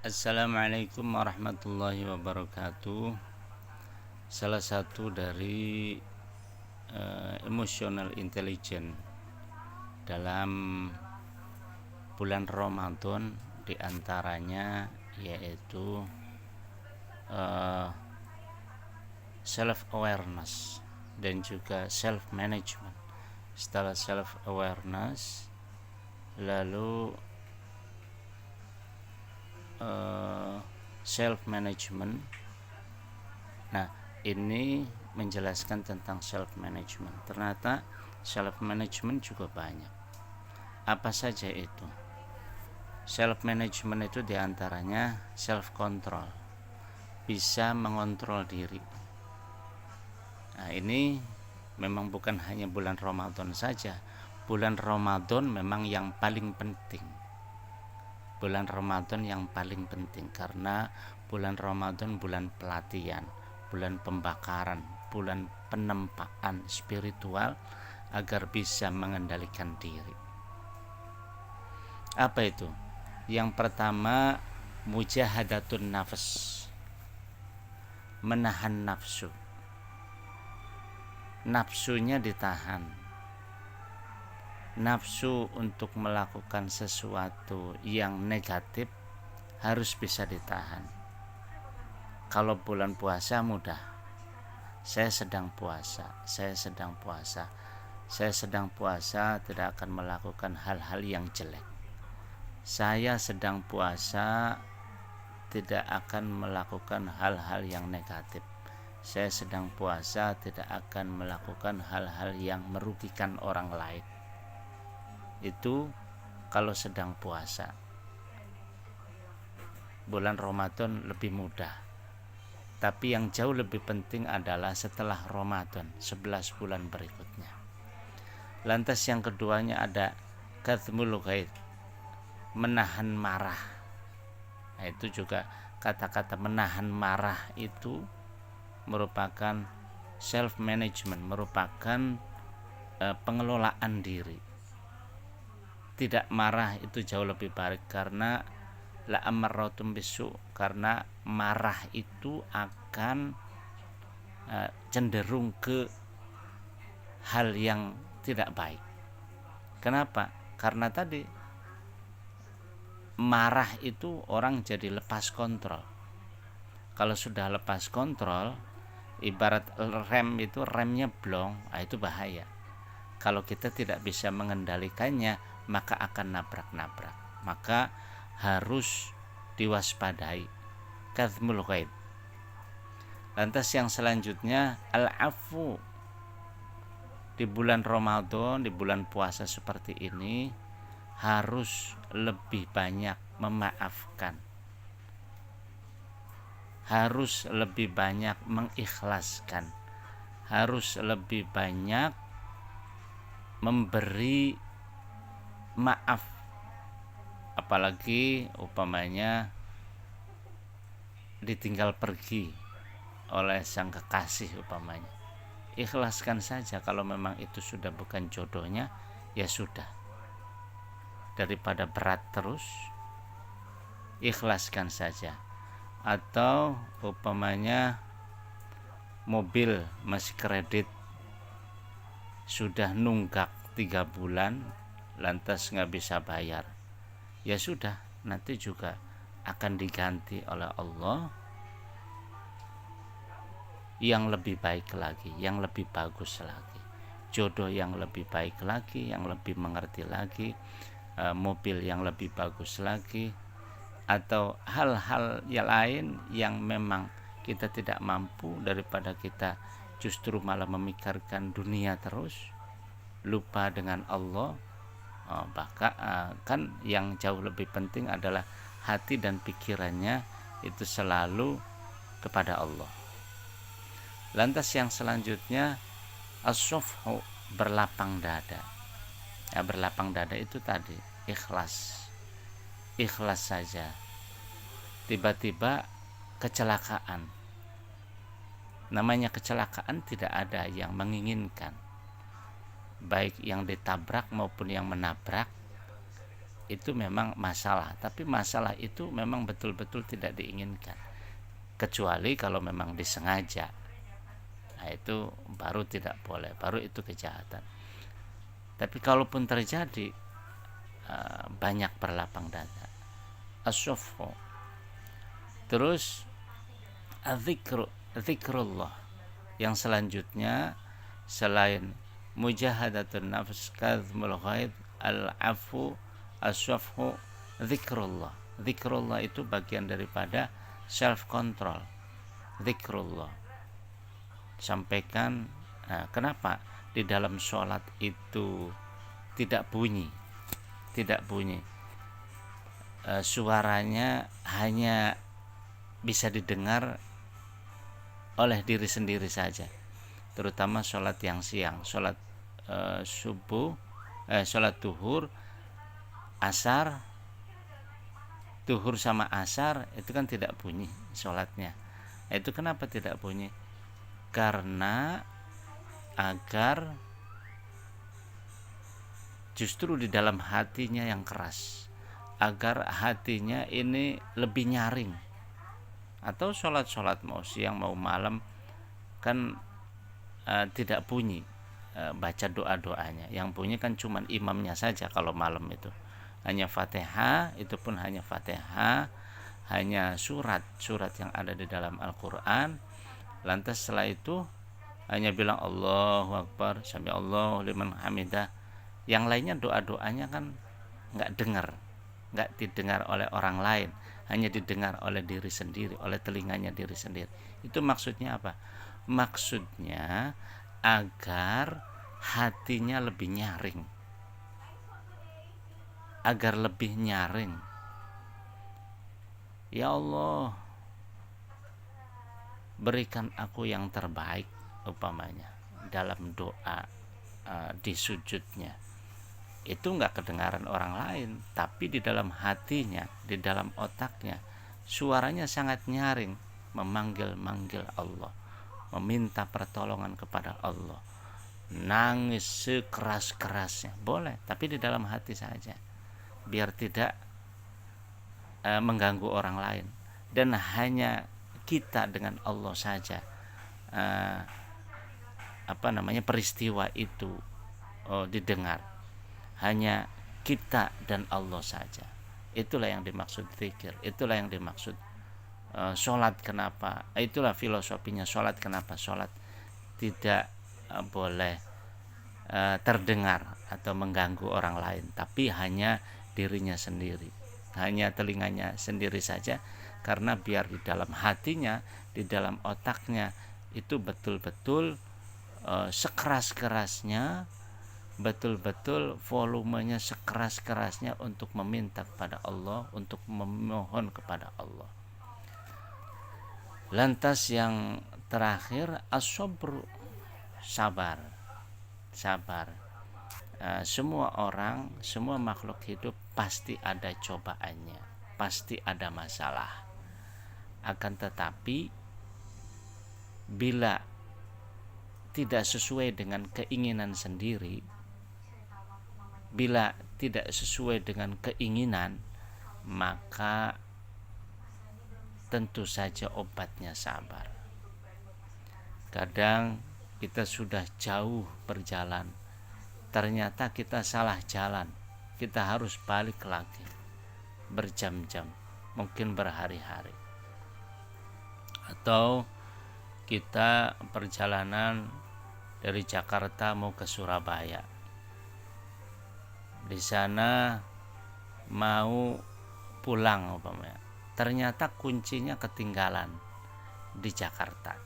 Assalamualaikum warahmatullahi wabarakatuh. Salah satu dari emotional intelligence dalam bulan Ramadan diantaranya yaitu self awareness dan juga self management. Setelah self awareness lalu self management. Nah, ini menjelaskan tentang self management. Ternyata self management juga banyak. Apa saja itu? Self management itu diantaranya self control, bisa mengontrol diri. Nah, ini memang bukan hanya bulan Ramadan saja. Bulan Ramadan memang yang paling penting. Bulan Ramadan yang paling penting karena bulan Ramadan bulan pelatihan, bulan pembakaran, bulan penempaan spiritual agar bisa mengendalikan diri. Apa itu? Yang pertama, mujahadatun nafs, menahan nafsu. Nafsunya ditahan. Nafsu untuk melakukan sesuatu yang negatif harus bisa ditahan. Kalau bulan puasa mudah. Saya sedang puasa tidak akan melakukan hal-hal yang jelek. Saya sedang puasa tidak akan melakukan hal-hal yang negatif. Saya sedang puasa tidak akan melakukan hal-hal yang merugikan orang lain. Itu kalau sedang puasa. Bulan Ramadan lebih mudah. Tapi yang jauh lebih penting adalah setelah Ramadan, 11 bulan berikutnya. Lantas yang keduanya ada kathmul ghaid, menahan marah. Nah, itu juga kata-kata menahan marah itu merupakan self management, merupakan pengelolaan diri. Tidak marah itu jauh lebih baik karena la amarratum bisu, karena marah itu akan cenderung ke hal yang tidak baik. Kenapa? Karena tadi marah itu orang jadi lepas kontrol. Kalau sudah lepas kontrol, ibarat rem itu, remnya blong, itu bahaya. Kalau kita tidak bisa mengendalikannya, maka akan nabrak-nabrak. Maka harus diwaspadai. Kathmul ghaid. Lantas yang selanjutnya al-afu. Di bulan Ramadan, di bulan puasa seperti ini harus lebih banyak memaafkan. Harus lebih banyak mengikhlaskan. Harus lebih banyak memberi maaf, apalagi umpamanya ditinggal pergi oleh sang kekasih umpamanya. Ikhlaskan saja, kalau memang itu sudah bukan jodohnya, ya sudah. Daripada berat terus, ikhlaskan saja. Atau umpamanya mobil masih kredit, sudah nunggak 3 bulan, lantas nggak bisa bayar, ya sudah, nanti juga akan diganti oleh Allah yang lebih baik lagi, yang lebih bagus lagi, jodoh yang lebih baik lagi, yang lebih mengerti lagi, mobil yang lebih bagus lagi, atau hal-hal yang lain yang memang kita tidak mampu, daripada kita justru malah memikirkan dunia terus, lupa dengan Allah. Kan yang jauh lebih penting adalah hati dan pikirannya itu selalu kepada Allah. Lantas yang selanjutnya as-sufhu, berlapang dada. Ya, berlapang dada itu tadi ikhlas saja. Tiba-tiba kecelakaan, namanya kecelakaan tidak ada yang menginginkan, baik yang ditabrak maupun yang menabrak, itu memang masalah, tapi masalah itu memang betul-betul tidak diinginkan, kecuali kalau memang disengaja. Nah, itu baru tidak boleh, baru itu kejahatan. Tapi kalaupun terjadi, banyak berlapang dada. As-sufhu. Terus zikrullah. Yang selanjutnya selain mujahadatun nafs, kadzmul ghaid, al-afu, as-sufhu, zikrullah. Zikrullah itu bagian daripada self control. Zikrullah. Sampaikan kenapa di dalam sholat itu tidak bunyi, suaranya hanya bisa didengar oleh diri sendiri saja, terutama sholat yang siang, sholat sholat duhur, asar, duhur sama asar itu kan tidak bunyi sholatnya. Itu kenapa tidak bunyi? Karena agar justru di dalam hatinya yang keras, agar hatinya ini lebih nyaring. Atau sholat mau siang mau malam kan tidak bunyi baca doa-doanya, yang bunyi kan cuman imamnya saja. Kalau malam itu hanya Fatihah, itu pun hanya Fatihah, hanya surat yang ada di dalam Al-Quran. Lantas setelah itu hanya bilang Allahu Akbar, sami Allahu liman hamidah. Yang lainnya doa-doanya kan nggak didengar oleh orang lain, hanya didengar oleh diri sendiri, oleh telinganya diri sendiri. Itu maksudnya apa? Maksudnya agar hatinya lebih nyaring, agar lebih nyaring. Ya Allah, berikan aku yang terbaik, umpamanya dalam doa di sujudnya. Itu nggak kedengaran orang lain, tapi di dalam hatinya, di dalam otaknya, suaranya sangat nyaring, memanggil Allah, meminta pertolongan kepada Allah, nangis sekeras-kerasnya boleh, tapi di dalam hati saja, biar tidak mengganggu orang lain, dan hanya kita dengan Allah saja peristiwa itu didengar, hanya kita dan Allah saja. Itulah yang dimaksud zikir, itulah yang dimaksud sholat. Kenapa? Itulah filosofinya sholat. Kenapa sholat tidak boleh terdengar atau mengganggu orang lain, tapi hanya dirinya sendiri, hanya telinganya sendiri saja, karena biar di dalam hatinya, di dalam otaknya itu betul-betul sekeras-kerasnya, betul-betul volumenya sekeras-kerasnya untuk meminta kepada Allah, untuk memohon kepada Allah. Lantas yang terakhir as-sabr, sabar. Semua orang, semua makhluk hidup pasti ada cobaannya, pasti ada masalah. Akan tetapi bila tidak sesuai dengan keinginan sendiri, bila tidak sesuai dengan keinginan, maka tentu saja obatnya sabar. Kadang kita sudah jauh berjalan, ternyata kita salah jalan, kita harus balik lagi berjam-jam, mungkin berhari-hari. Atau kita perjalanan dari Jakarta mau ke Surabaya, di sana mau pulang umpamanya, ternyata kuncinya ketinggalan di Jakarta,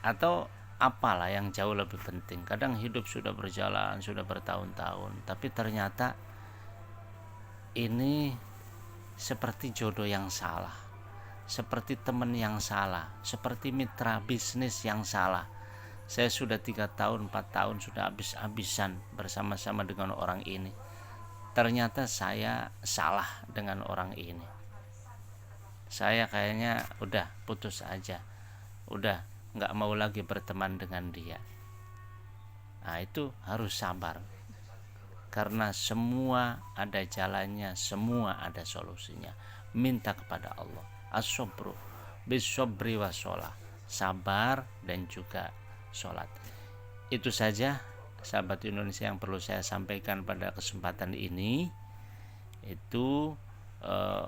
atau apalah yang jauh lebih penting. Kadang hidup sudah berjalan, sudah bertahun-tahun, tapi ternyata ini seperti jodoh yang salah, seperti teman yang salah, seperti mitra bisnis yang salah. Saya sudah 3 tahun, 4 tahun sudah habis-habisan bersama-sama dengan orang ini, ternyata saya salah dengan orang ini. Saya kayaknya udah putus aja, udah gak mau lagi berteman dengan dia. Nah, itu harus sabar. karena semua ada jalannya, semua ada solusinya. Minta kepada Allah. As-sabru bis-sabri was-shalah, sabar dan juga sholat. Itu saja sahabat Indonesia yang perlu saya sampaikan pada kesempatan ini. Itu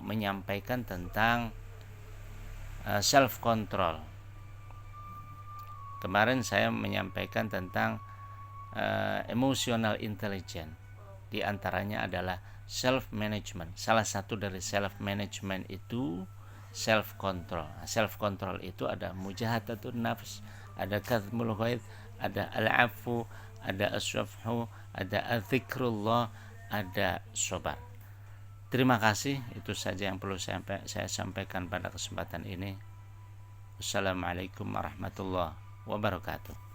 menyampaikan tentang self control. Kemarin saya menyampaikan tentang emotional intelligence. Di antaranya adalah self management. Salah satu dari self management itu self control. Self control itu ada mujahadatun nafs, ada kathmul ghaid, ada al-afu, ada as-safhu, ada az-zikrullah, ada sabar. Terima kasih, itu saja yang perlu saya sampaikan pada kesempatan ini. Wassalamualaikum warahmatullahi wabarakatuh.